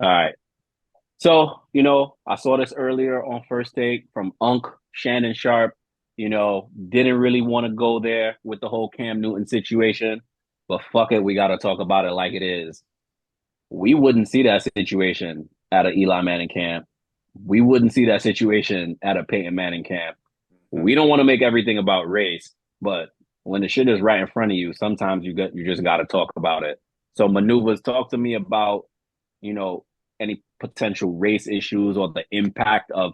All right. So, I saw this earlier on First Take from Unc Shannon Sharp. Didn't really want to go there with the whole Cam Newton situation, but fuck it, we got to talk about it like it is. We wouldn't see that situation at a Eli Manning camp. We wouldn't see that situation at a Peyton Manning camp. Mhm. We don't want to make everything about race, but when the shit is right in front of you, sometimes you just got to talk about it. So maneuvers, talk to me about you know any potential race issues or the impact of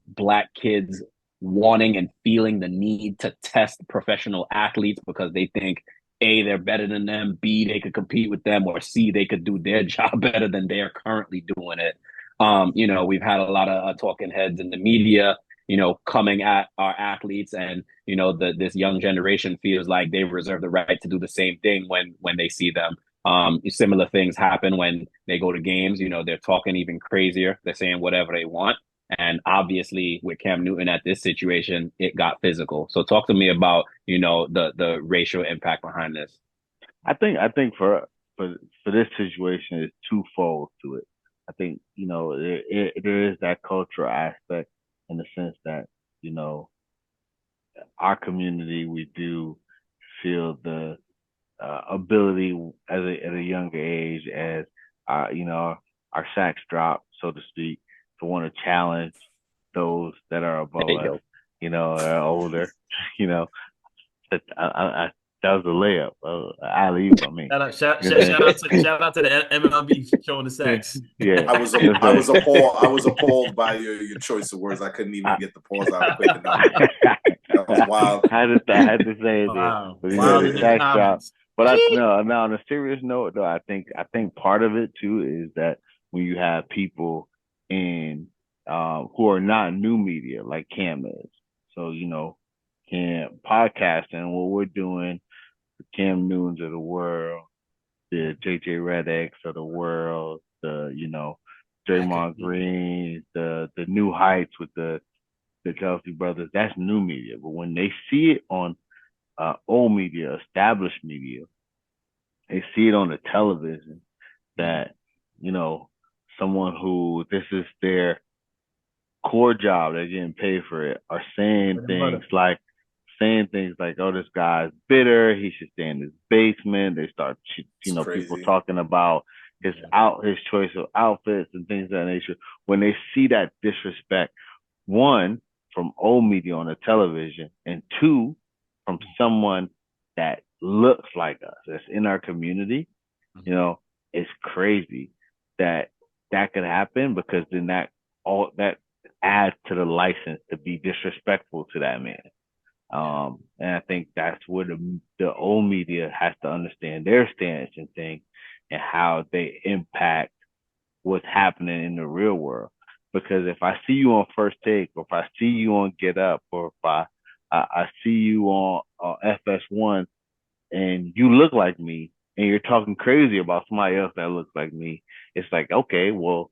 black kids wanting and feeling the need to test professional athletes because they think A, they're better than them, B, they could compete with them, or C, they could do their job better than they're currently doing it. We've had a lot of talking heads in the media coming at our athletes, and this young generation feels like they reserve the right to do the same thing when they see them. Similar things happen when they go to games. They're talking even crazier. They're saying whatever they want. And obviously, with Cam Newton at this situation, it got physical. So, talk to me about the racial impact behind this. I think for this situation, it's twofold to it. I think there is that cultural aspect in the sense that you know our community we do feel the ability at a younger age as our sacks drop, so to speak, to want to challenge those that are above There you us, go. are older. you know, I, that was a layup, alley oop. I mean, you know what I'm Shout out to the MLB showing the saying? sex. Yeah, you know what I I'm was appalled. I was appalled by your choice of words. I couldn't even saying? get the pause out quick enough. I, That was wild. I had to say it there. Wow. But Wild the in the sack drop. comments. But I no, now on a serious note though, I think part of it too is that when you have people in who are not new media like Cam is. So, Cam podcasting, what we're doing, the Cam Newtons of the world, the JJ Redick's of the world, Black Draymond Green, the new heights with the Kelsey brothers, that's new media. But when they see it on old media, established media, they see it on the television that, you know, someone who this is their core job, they're getting paid for it, are saying bread and things butter. like, oh, this guy's bitter, he should stay in his basement. They start, It's people crazy. talking about Yeah. his choice of outfits and things of that nature. When they see that disrespect, one, from old media on the television, and two, from someone that looks like us, that's in our community, you Mhm. know, it's crazy that that could happen because then that adds to the license to be disrespectful to that man. Yeah. And I think that's where the old media has to understand their stance and things and how they impact what's happening in the real world. Because if I see you on First Take, or if I see you on Get Up, or if I see you on FS1, and you look like me, and you're talking crazy about somebody else that looks like me, it's like, okay, well,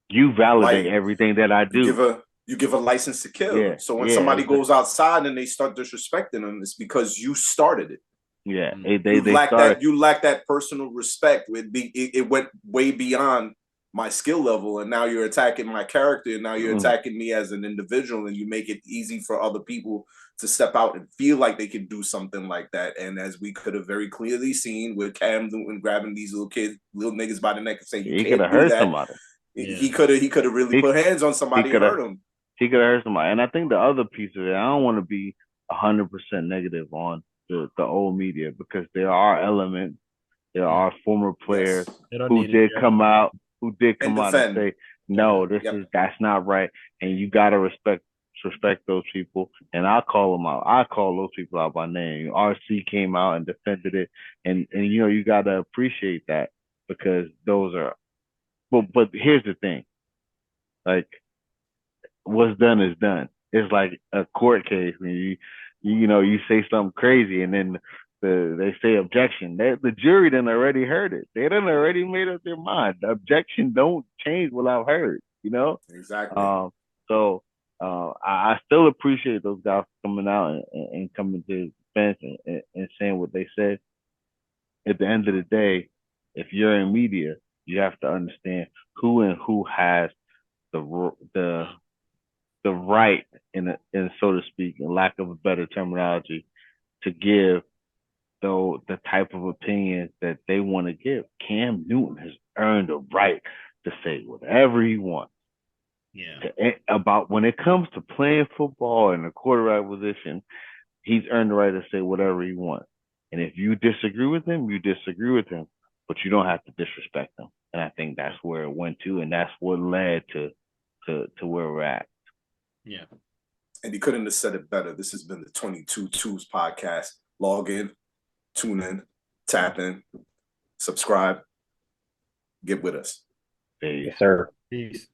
you validate Like everything that I do. you give a license to kill. Yeah, So when yeah, somebody goes outside and they start disrespecting them, it's because you started it. yeah. Mm. They started. You lack that personal respect. It went way beyond my skill level, and now you're attacking my character, and now you're Mm, attacking me as an individual, and you make it easy for other people to step out and feel like they can do something like that. And as we could have very clearly seen with Cam Newton grabbing these little kids, little niggas by the neck and saying, "You he could can't have do hurt that," somebody. Yeah. he could have really He put hands on he somebody and could have hurt him. he could have hurt somebody. And I think the other piece of it, I don't want to be 100% negative on the old media because there are elements, there Mm. are former players Yes, They don't who need it. did Yeah. come out and and defend. say, Yeah. no, Yep. that's not right, and you gotta respect those people. And I call them out. I call those people out by name. RC came out and defended it, and you gotta appreciate that because those are. But here's the thing, like what's done is done. It's like a court case when you say something crazy and then they say objection. The jury done already heard it. They done already made up their mind. The objection don't change what I've heard. Exactly. Um, so I still appreciate those guys coming out and coming to defense and saying what they said. At the end of the day, if you're in media, You have to understand who and who has the the right, in so to speak, in lack of a better terminology, to give though the type of opinions that they want to give. Cam Newton has earned a right to say whatever he wants. Yeah. About when it comes to playing football in the quarterback position, he's earned the right to say whatever he wants. And if you disagree with him, you disagree with him, but you don't have to disrespect him. And I think that's where it went to, and that's what led to where we're at. Yeah. And he couldn't have said it better. This has been the 22 Twos podcast. Log in, tune in, tap in, subscribe, get with us. Peace. Yes, sir. Peace.